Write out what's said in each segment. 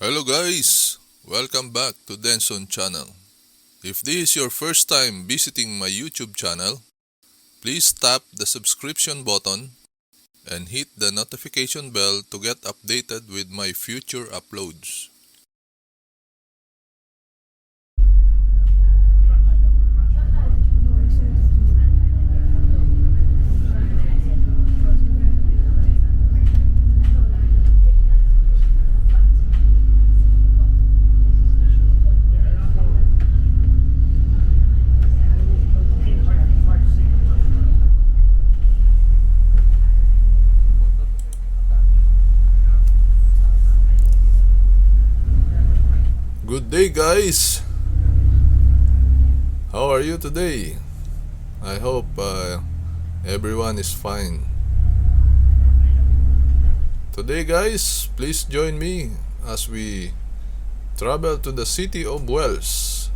Hello guys! Welcome back to Denson channel. If this is your first time visiting my YouTube channel, please tap the subscription button and hit the notification bell to get updated with my future uploads. Good day guys! How are you today? I hope everyone is fine. Today guys, please join me as we travel to the city of Wales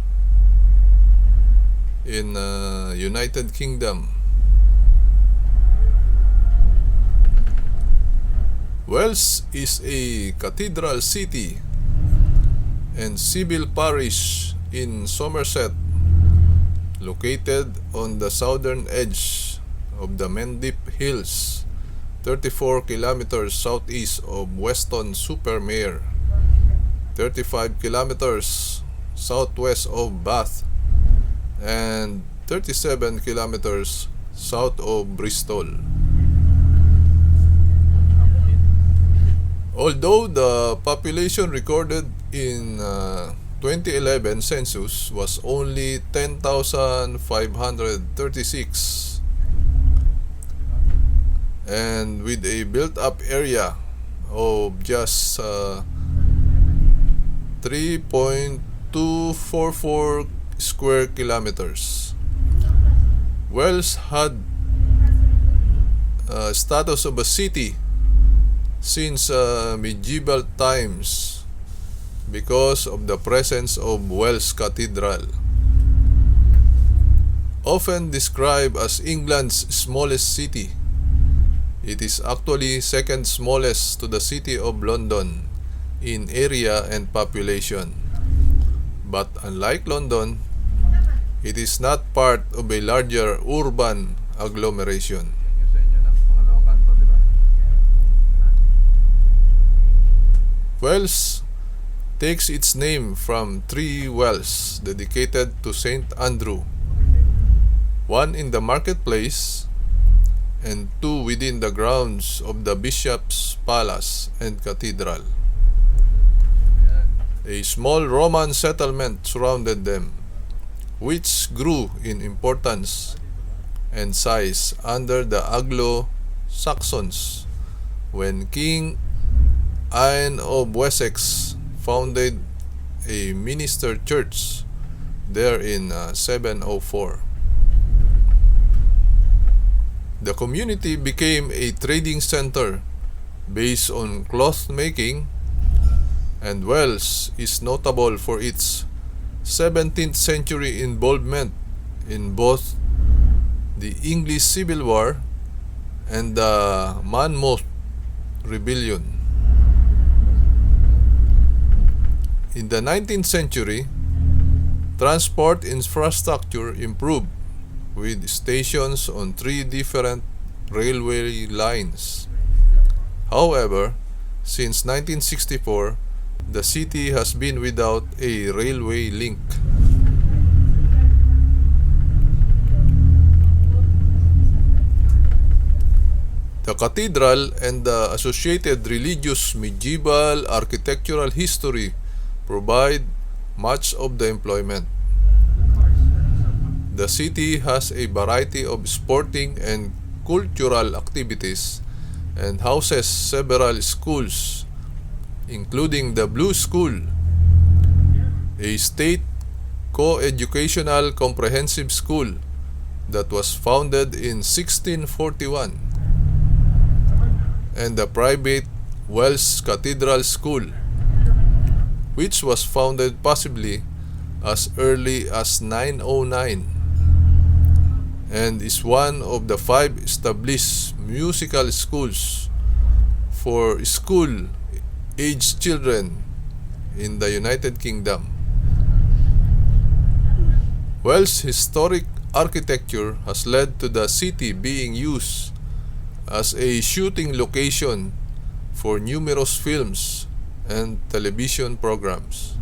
in United Kingdom. Wales is a cathedral city and civil parish in Somerset, located on the southern edge of the Mendip Hills, 34 kilometers southeast of Weston-super-Mare, 35 kilometers southwest of Bath, and 37 kilometers south of Bristol. Although the population recorded in 2011 census was only 10,536, and with a built-up area of just 3.244 square kilometers, Wales had status of a city since medieval times because of the presence of Wells Cathedral. Often described as England's smallest city, it is actually second smallest to the city of London in area and population. But unlike London, it is not part of a larger urban agglomeration. Wales takes its name from three wells dedicated to Saint Andrew, one in the marketplace and two within the grounds of the Bishop's Palace and Cathedral. A small Roman settlement surrounded them, which grew in importance and size under the Anglo-Saxons when King Ian of Wessex founded a minster church there in 704. The community became a trading center based on cloth making, and Wales is notable for its 17th century involvement in both the English Civil War and the Monmouth Rebellion. In the 19th century, transport infrastructure improved with stations on three different railway lines. However, since 1964, the city has been without a railway link. The cathedral and the associated religious medieval architectural history provide much of the employment. The city has a variety of sporting and cultural activities and houses several schools, including the Blue School, a state co-educational comprehensive school that was founded in 1641, and the private Wells Cathedral School, which was founded possibly as early as 909 and is one of the 5 established musical schools for school-aged children in the United Kingdom. Wales' historic architecture has led to the city being used as a shooting location for numerous films and television programs.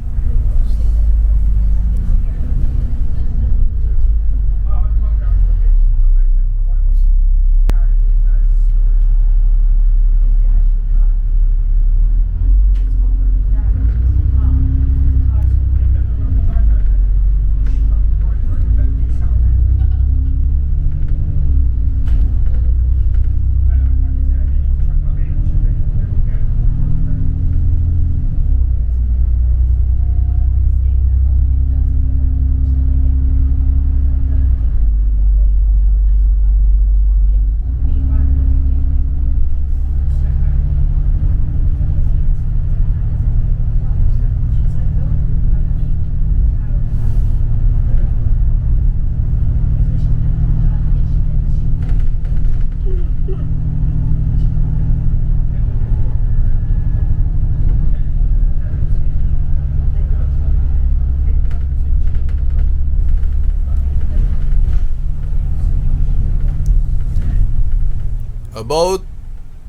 About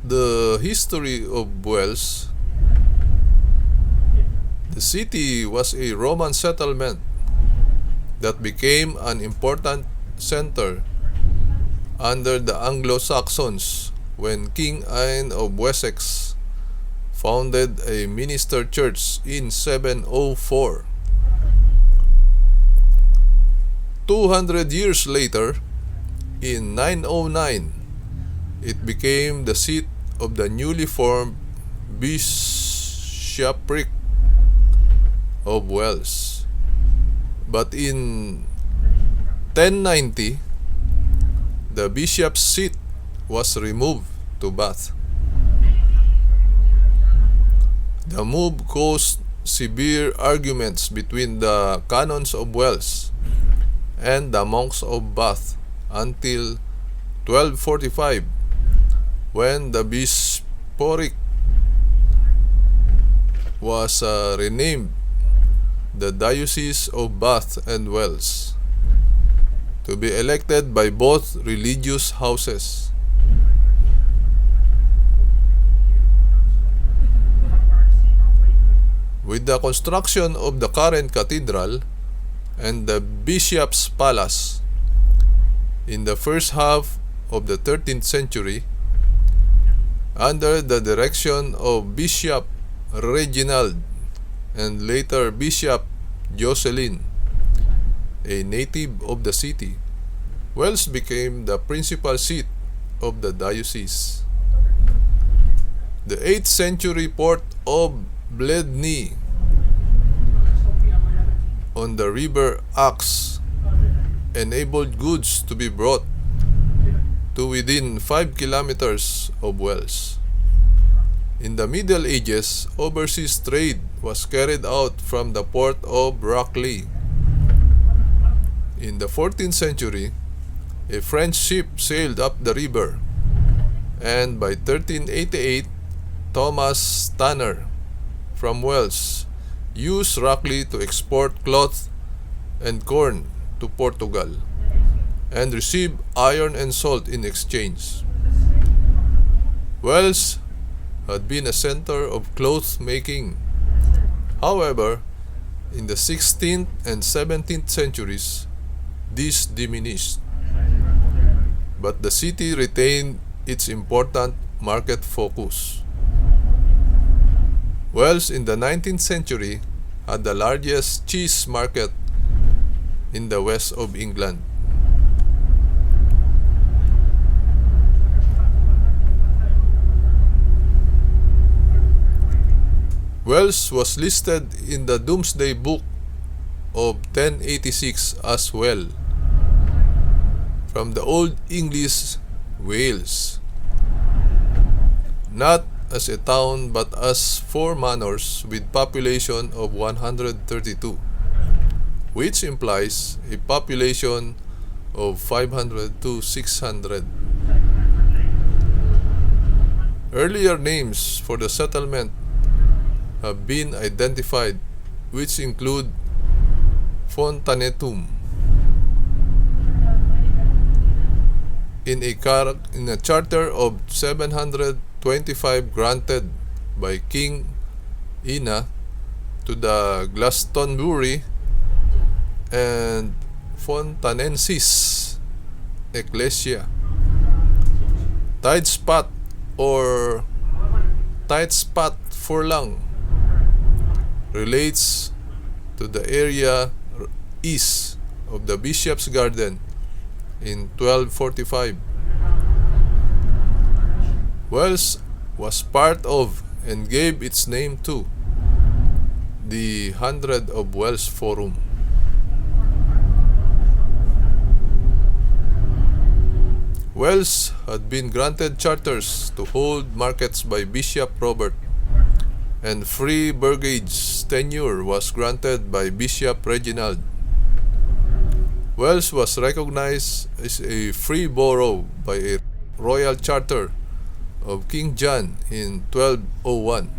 the history of Wales, the city was a Roman settlement that became an important center under the Anglo-Saxons when King Ian of Wessex founded a minister church in 704. 200 years later, in 909, it became the seat of the newly formed Bishopric of Wales. But in 1090, the bishop's seat was removed to Bath. The move caused severe arguments between the canons of Wales and the monks of Bath until 1245, when the bishopric was renamed the Diocese of Bath and Wells, to be elected by both religious houses. With the construction of the current cathedral and the bishop's palace in the first half of the 13th century, under the direction of Bishop Reginald and later Bishop Jocelyn, a native of the city, Wales became the principal seat of the diocese. The 8th century port of Bledney on the River Axe enabled goods to be brought to within 5 kilometers of Wales. In the Middle Ages, overseas trade was carried out from the port of Rockley. In the 14th century, a French ship sailed up the river, and by 1388, Thomas Tanner from Wales used Rockley to export cloth and corn to Portugal and receive iron and salt in exchange. Wales had been a center of cloth making. However, in the 16th and 17th centuries, this diminished, but the city retained its important market focus. Wales in the 19th century had the largest cheese market in the west of England. Wales was listed in the Domesday Book of 1086 as well, from the Old English Wales, not as a town but as 4 manors with population of 132, which implies a population of 500 to 600. Earlier names for the settlement have been identified, which include Fontanetum. In a charter of 725 granted by King Ina to the Glastonbury and Fontanensis Ecclesia. Tide spot or tight spot furlong relates to the area east of the Bishop's Garden in 1245. Wells was part of and gave its name to the 100 of Wells Forum. Wells had been granted charters to hold markets by Bishop Robert, and free burgage tenure was granted by Bishop Reginald. Wells was recognized as a free borough by a royal charter of King John in 1201.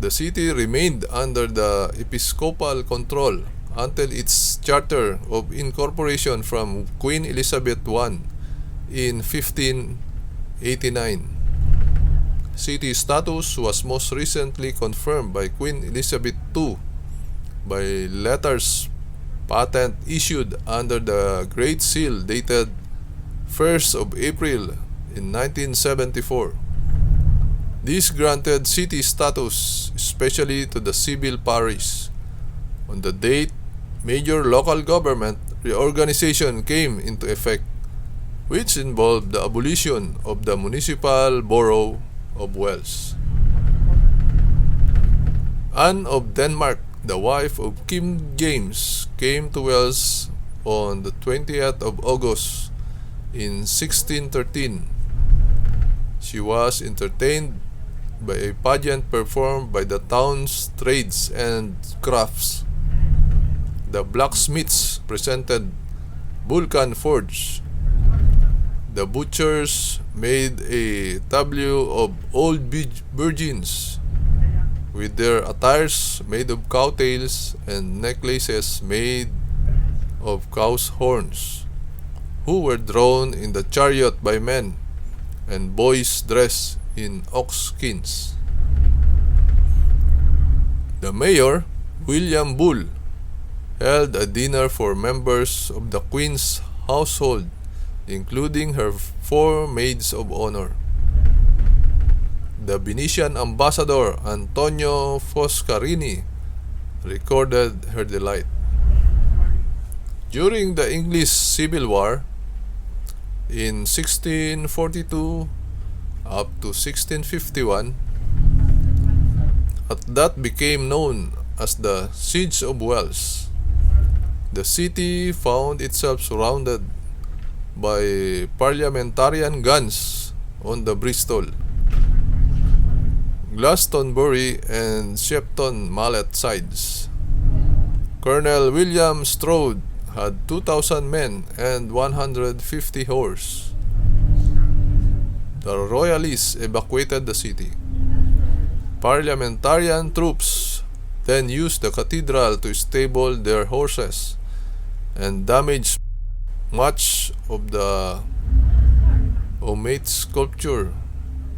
The city remained under the episcopal control until its charter of incorporation from Queen Elizabeth I in 1589. City status was most recently confirmed by Queen Elizabeth II by letters patent issued under the Great Seal dated 1st of April in 1974. This granted city status especially to the civil parish. On the date, major local government reorganization came into effect, which involved the abolition of the municipal borough of Wells. Anne of Denmark, the wife of King James, came to Wells on the 20th of August in 1613. She was entertained by a pageant performed by the town's trades and crafts. The blacksmiths presented Vulcan forge. The butchers made a tableau of old virgins with their attires made of cow tails and necklaces made of cow's horns, who were drawn in the chariot by men, and boys dressed in ox skins. The mayor, William Bull, held a dinner for members of the Queen's household, including her 4 maids of honor. The Venetian ambassador Antonio Foscarini recorded her delight. During the English Civil War in 1642 up to 1651, that became known as the Siege of Wells. The city found itself surrounded by parliamentarian guns on the Bristol, Glastonbury, and Shepton Mallet sides. Colonel William Strode had 2,000 men and 150 horse. The Royalists evacuated the city. Parliamentarian troops then used the cathedral to stable their horses and damaged much of the omit sculpture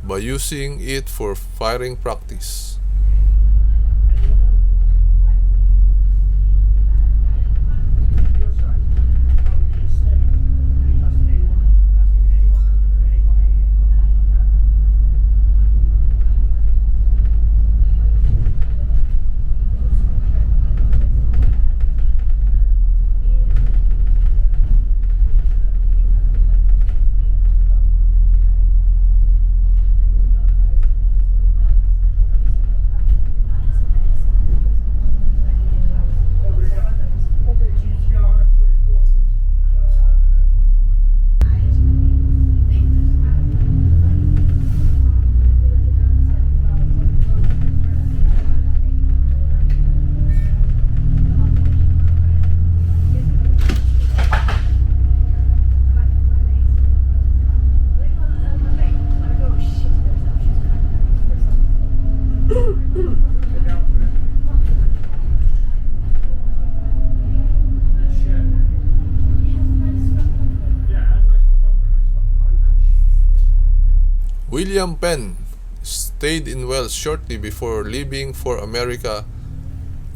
by using it for firing practice. William Penn stayed in Wales shortly before leaving for America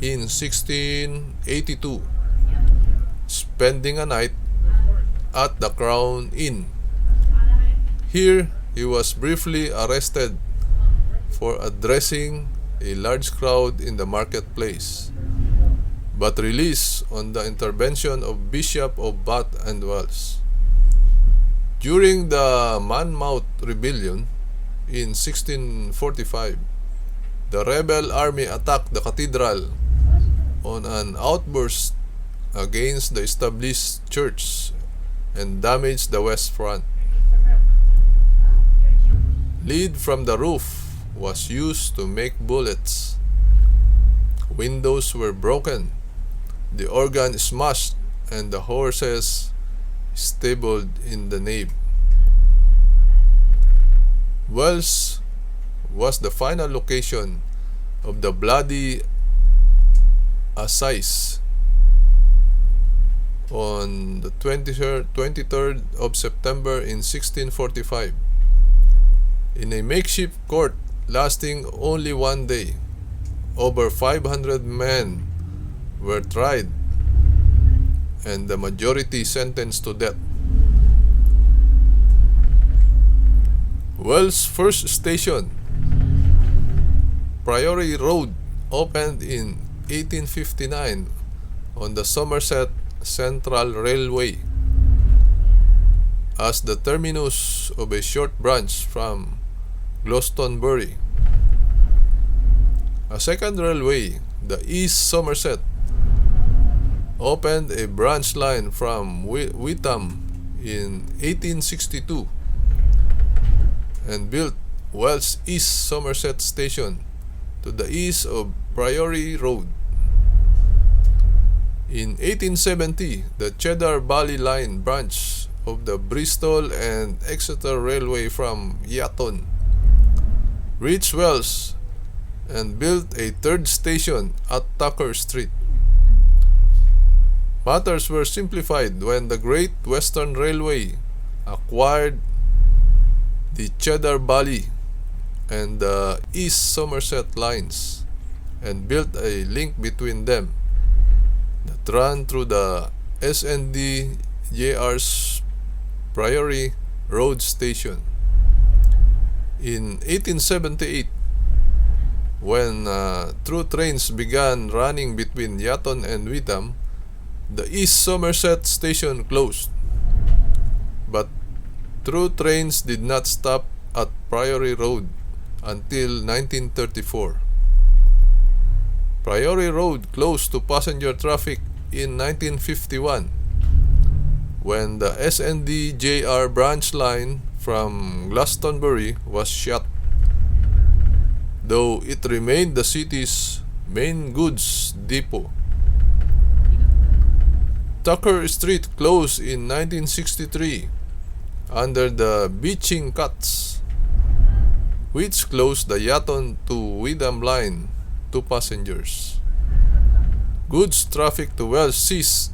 in 1682, spending a night at the Crown Inn. Here, he was briefly arrested for addressing a large crowd in the marketplace, but released on the intervention of Bishop of Bath and Wells. During the Monmouth Rebellion in 1645, the rebel army attacked the cathedral on an outburst against the established church and damaged the west front. Lead from the roof was used to make bullets. Windows were broken, the organ smashed, and the horses stabled in the nave. Wells was the final location of the bloody assize on the 23rd of September in 1645. In a makeshift court lasting only one day, over 500 men were tried and the majority sentenced to death. Wells' first station, Priory Road, opened in 1859 on the Somerset Central Railway as the terminus of a short branch from Glastonbury. A second railway, the East Somerset, opened a branch line from Witham in 1862 and built Wells East Somerset Station to the east of Priory Road. In 1870, the Cheddar Valley Line branch of the Bristol and Exeter Railway from Yatton reached Wells and built a third station at Tucker Street. Matters were simplified when the Great Western Railway acquired the Cheddar Valley and the East Somerset lines and built a link between them that ran through the SND-JR's Priory Road Station. In 1878, when through trains began running between Yatton and Witham, the East Somerset Station closed, but through trains did not stop at Priory Road until 1934. Priory Road closed to passenger traffic in 1951 when the SND-JR branch line from Glastonbury was shut, though it remained the city's main goods depot. Tucker Street closed in 1963 under the Beeching Cuts, which closed the Yatton to Witham line to passengers. Goods traffic to Wells ceased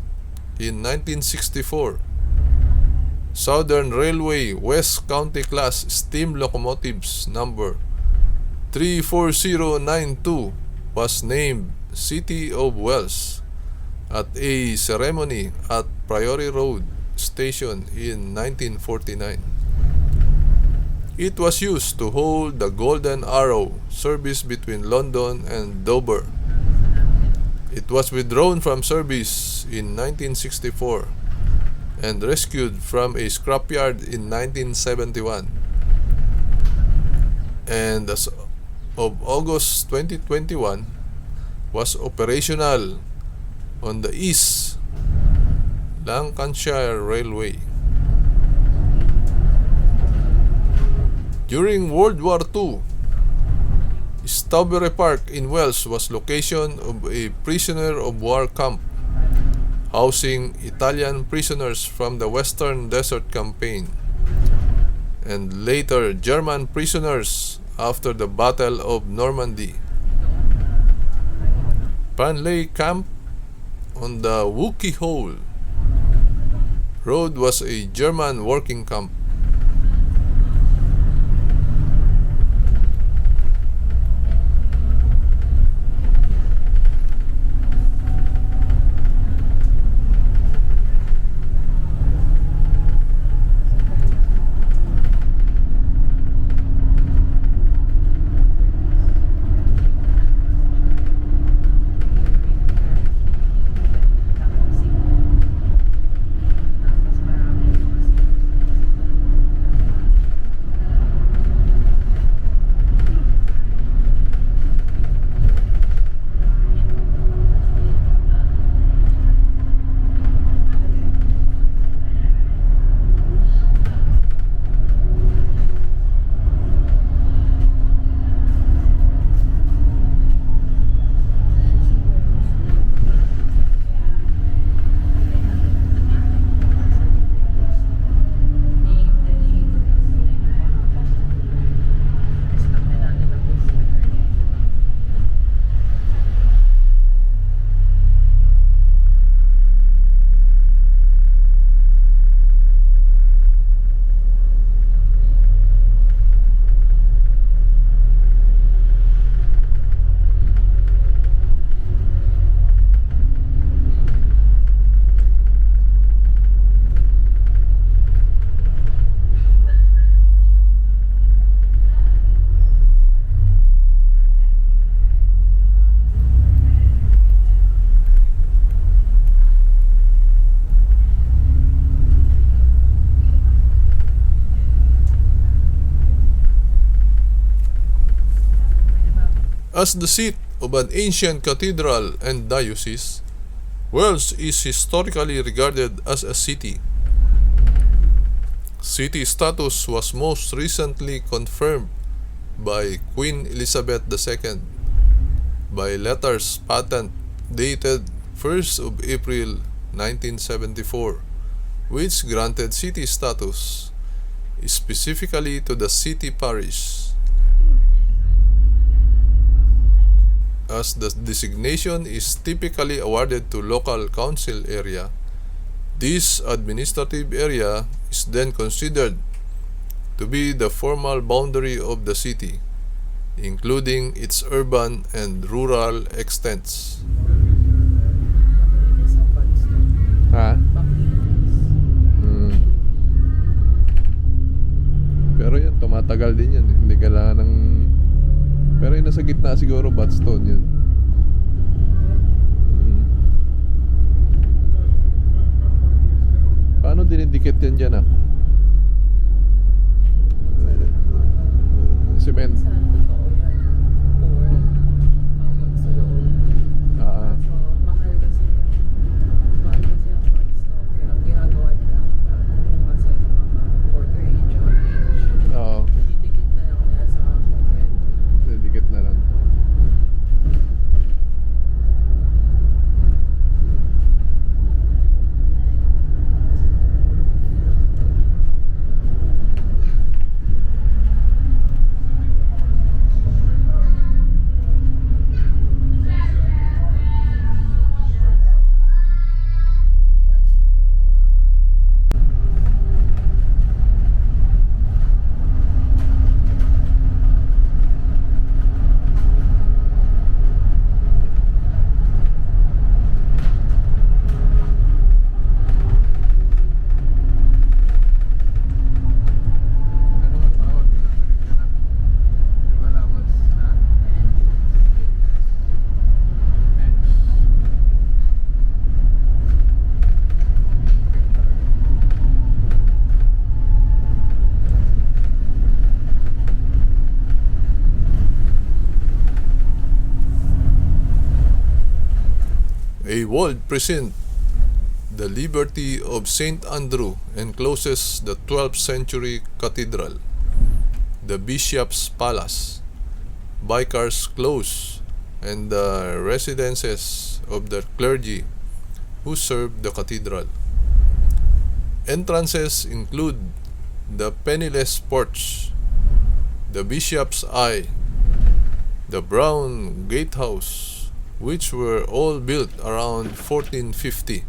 in 1964 Southern Railway West County Class Steam Locomotives number 34092 was named City of Wells at a ceremony at Priory Road Station in 1949. It was used to hold the Golden Arrow service between London and Dover. It was withdrawn from service in 1964 and rescued from a scrapyard in 1971. And as of August 2021, was operational on the East Lancashire Railway. During World War II, Strawberry Park in Wales was location of a prisoner of war camp housing Italian prisoners from the Western Desert Campaign and later German prisoners after the Battle of Normandy. Panley Camp on the Wookey Hole Road was a German working camp. As the seat of an ancient cathedral and diocese, Wales is historically regarded as a city. City status was most recently confirmed by Queen Elizabeth II by letters patent dated 1st of April 1974, which granted city status specifically to the city parish. As the designation is typically awarded to local council area, this administrative area is then considered to be the formal boundary of the city, including its urban and rural extents. Ha? Pero yan, tumatagal din yan. Hindi kailangan ng... Pero yung nasa gitna siguro, Batstone yun. Paano dinidikit yan dyan ah? Cement. A walled precinct, the Liberty of St. Andrew, encloses the 12th century cathedral, the Bishop's Palace, Vicar's Close, and the residences of the clergy who served the cathedral. Entrances include the Penniless Porch, the Bishop's Eye, the Brown Gatehouse, which were all built around 1450.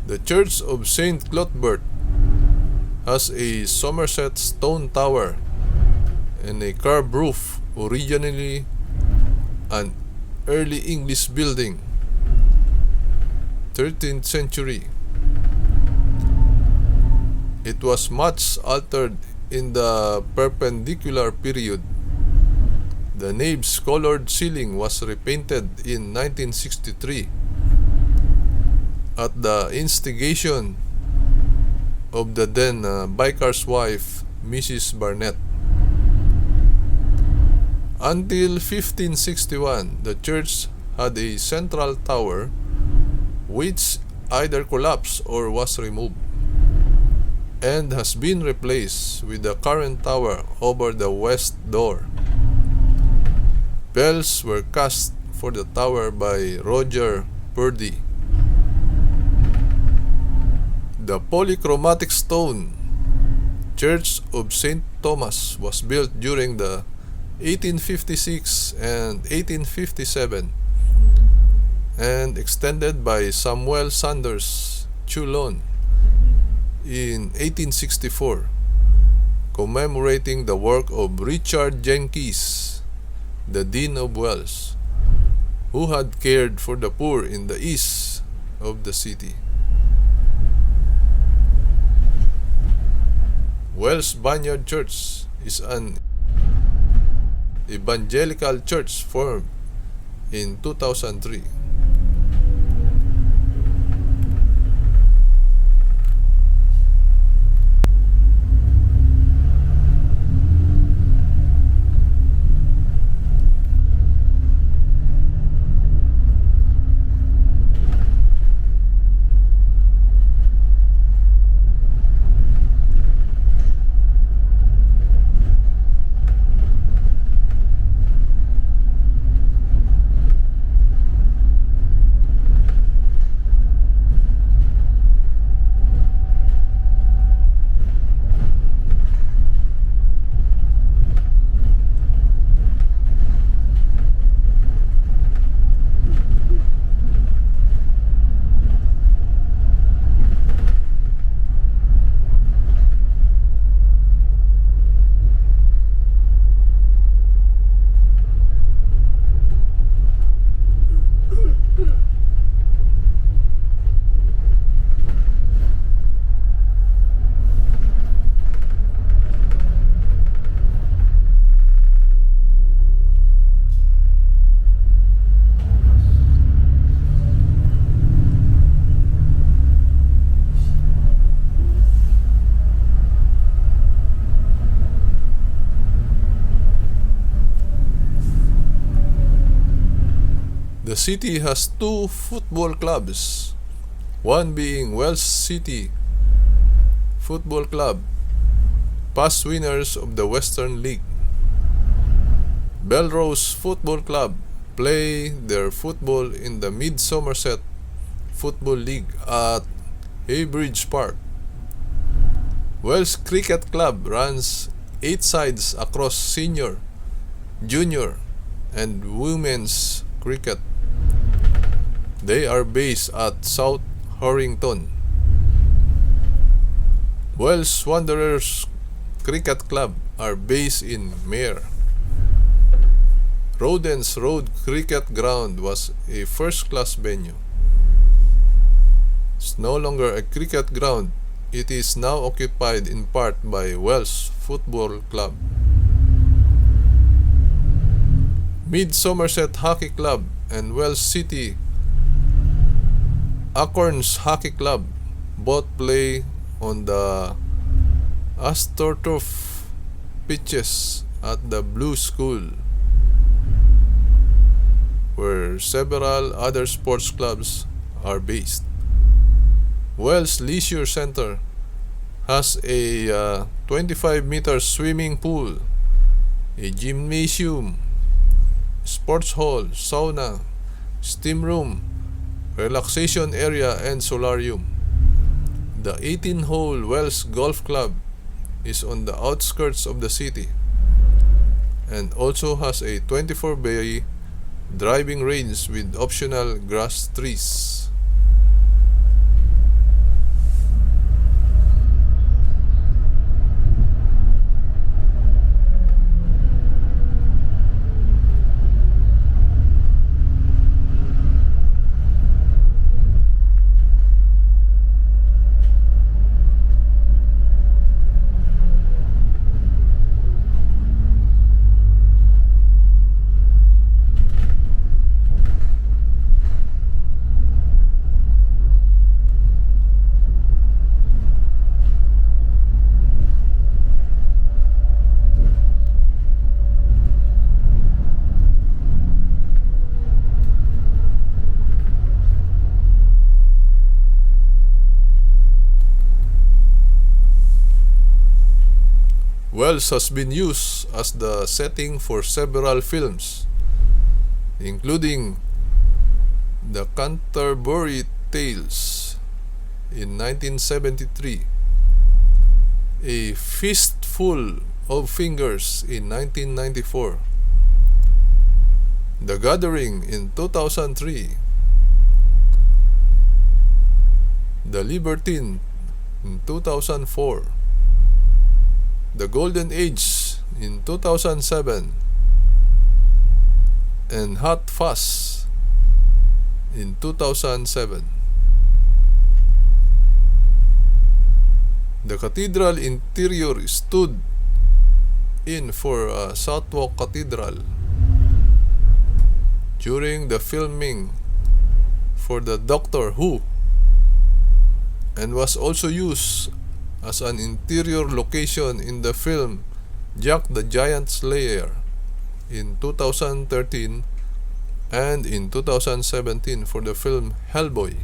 The Church of St. Cuthbert has a Somerset stone tower and a carved roof, originally an early English building, 13th century. It was much altered in the Perpendicular period. The nave's colored ceiling was repainted in 1963 at the instigation of the then vicar's wife, Mrs. Barnett. Until 1561, the church had a central tower which either collapsed or was removed, and has been replaced with the current tower over the west door. Bells were cast for the tower by Roger Purdy. The polychromatic stone Church of St. Thomas was built during the 1856 and 1857 and extended by Samuel Sanders Chulon in 1864, commemorating the work of Richard Jenkins, the Dean of Wells, who had cared for the poor in the east of the city. Wells Vineyard Church is an evangelical church formed in 2003. The city has two football clubs, one being Wells City Football Club, past winners of the Western League. Belrose Football Club play their football in the Mid-Somerset Football League at Heybridge Park. Wells Cricket Club runs 8 sides across senior, junior, and women's cricket. They are based at South Horrington. Wells Wanderers Cricket Club are based in Mayor. Rodens Road Cricket Ground was a first-class venue. It's no longer a cricket ground. It is now occupied in part by Wells Football Club. Mid-Somerset Hockey Club and Wells City Acorns Hockey Club both play on the AstroTurf pitches at the Blue School. where several other sports clubs are based. Wells Leisure Center has a 25-meter swimming pool, a gymnasium, sports hall, sauna, steam room, relaxation area, and solarium. The 18-hole Wells Golf Club is on the outskirts of the city and also has a 24-bay driving range with optional grass trees. Wells has been used as the setting for several films, including The Canterbury Tales in 1973, A Fistful of Fingers in 1994, The Gathering in 2003, The Libertine in 2004, The Golden Age in 2007, and Hot Fuzz in 2007. The cathedral interior stood in for Southwark Cathedral during the filming for the Doctor Who, and was also used as an interior location in the film Jack the Giant Slayer in 2013 and in 2017 for the film Hellboy.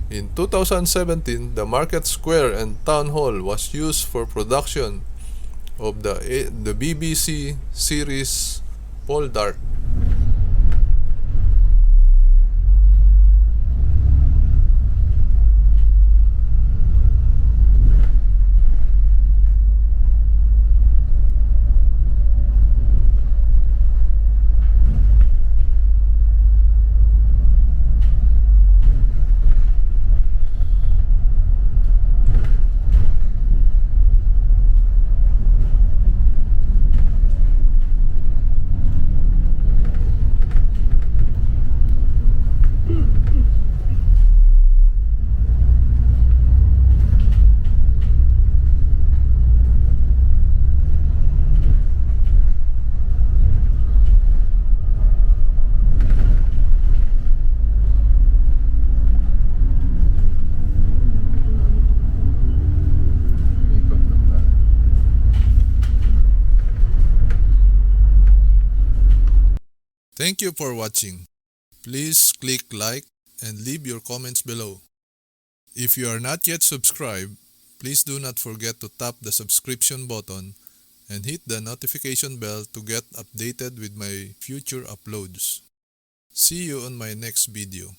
In 2017, the Market Square and Town Hall was used for production of the BBC series Poldark. Thank you for watching. Please click like and leave your comments below. If you are not yet subscribed, please do not forget to tap the subscription button and hit the notification bell to get updated with my future uploads. See you on my next video.